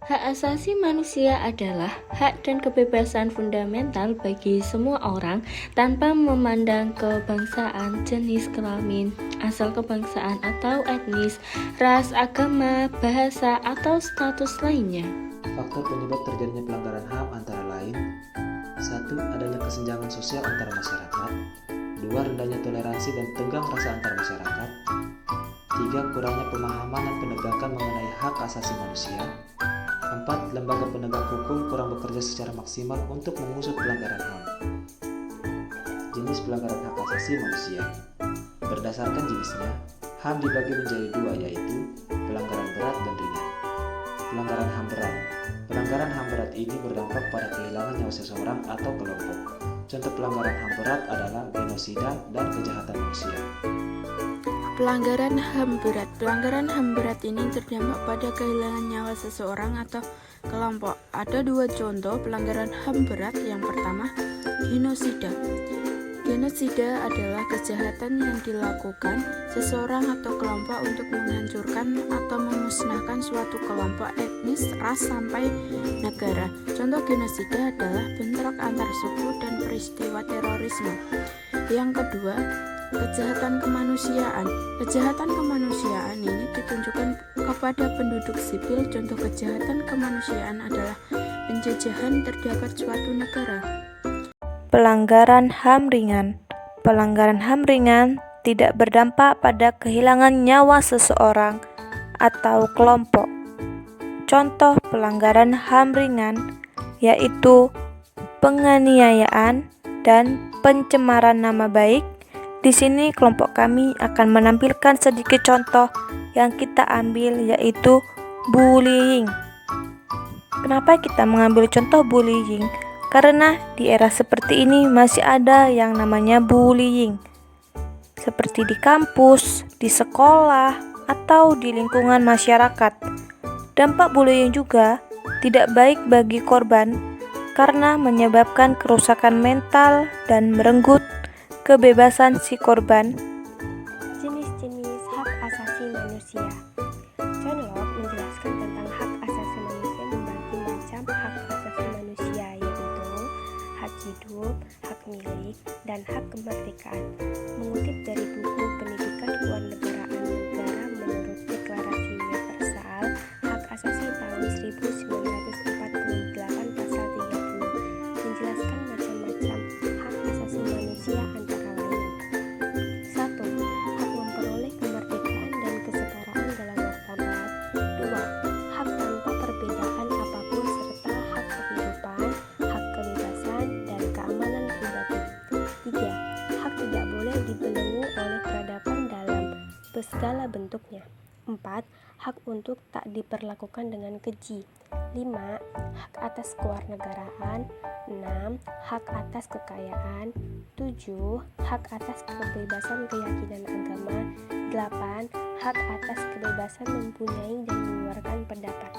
Hak asasi manusia adalah hak dan kebebasan fundamental bagi semua orang tanpa memandang kebangsaan, jenis kelamin, asal kebangsaan atau etnis, ras, agama, bahasa, atau status lainnya. Faktor penyebab terjadinya pelanggaran HAM antara lain: 1. Adanya kesenjangan sosial antara masyarakat. 2. Rendahnya toleransi dan tenggang rasa antar masyarakat. 3. Kurangnya pemahaman dan penegakan mengenai hak asasi manusia. 4. Lembaga penegak hukum kurang bekerja secara maksimal untuk mengusut pelanggaran HAM. Jenis pelanggaran hak asasi manusia. Berdasarkan jenisnya, HAM dibagi menjadi dua, yaitu pelanggaran berat dan ringan. Pelanggaran HAM berat. Pelanggaran HAM berat ini berdampak pada kehilangan nyawa seseorang atau kelompok. Contoh pelanggaran HAM berat adalah genosida dan kejahatan manusia. Pelanggaran HAM berat. Pelanggaran HAM berat ini terdampak pada kehilangan nyawa seseorang atau kelompok. Ada dua contoh pelanggaran HAM berat. Yang pertama, genosida. Genosida adalah kejahatan yang dilakukan seseorang atau kelompok untuk menghancurkan atau memusnahkan suatu kelompok etnis, ras, sampai negara. Contoh genosida adalah bentrok antar suku dan peristiwa terorisme. Yang kedua, kejahatan kemanusiaan. Kejahatan kemanusiaan ini ditunjukkan kepada penduduk sipil. Contoh kejahatan kemanusiaan adalah penjajahan terhadap suatu negara. Pelanggaran HAM ringan. Pelanggaran HAM ringan tidak berdampak pada kehilangan nyawa seseorang atau kelompok. Contoh pelanggaran HAM ringan yaitu penganiayaan dan pencemaran nama baik. Di sini kelompok kami akan menampilkan sedikit contoh yang kita ambil, yaitu bullying. Kenapa kita mengambil contoh bullying? Karena di era seperti ini masih ada yang namanya bullying, seperti di kampus, di sekolah, atau di lingkungan masyarakat. Dampak bullying juga tidak baik bagi korban karena menyebabkan kerusakan mental dan merenggut kebebasan si korban. Jenis-jenis hak asasi manusia. John Locke menjelaskan tentang hak asasi manusia membagi macam hak asasi manusia, yaitu hak hidup, hak milik, dan hak kemerdekaan. Mengutip dari buku Pendidikan Kewarganegaraan Negara menurut Deklarasi Universal Hak Asasi tahun 1948 pasal 30 menjelaskan macam-macam hak asasi manusia antara lain. 1. Hak memperoleh kemerdekaan dan kesetaraan dalam martabat. 2. Hak tanpa perbedaan apapun serta hak kehidupan, hak kebebasan, dan keamanan pribadi. 3. Hak tidak boleh dibelenggu oleh peradaban dalam segala bentuknya. 4. Hak untuk tak diperlakukan dengan keji. 5. Hak atas kewarganegaraan. 6. Hak atas kekayaan. 7. Hak atas kebebasan keyakinan agama. 8. Hak atas kebebasan mempunyai dan mengeluarkan pendapat.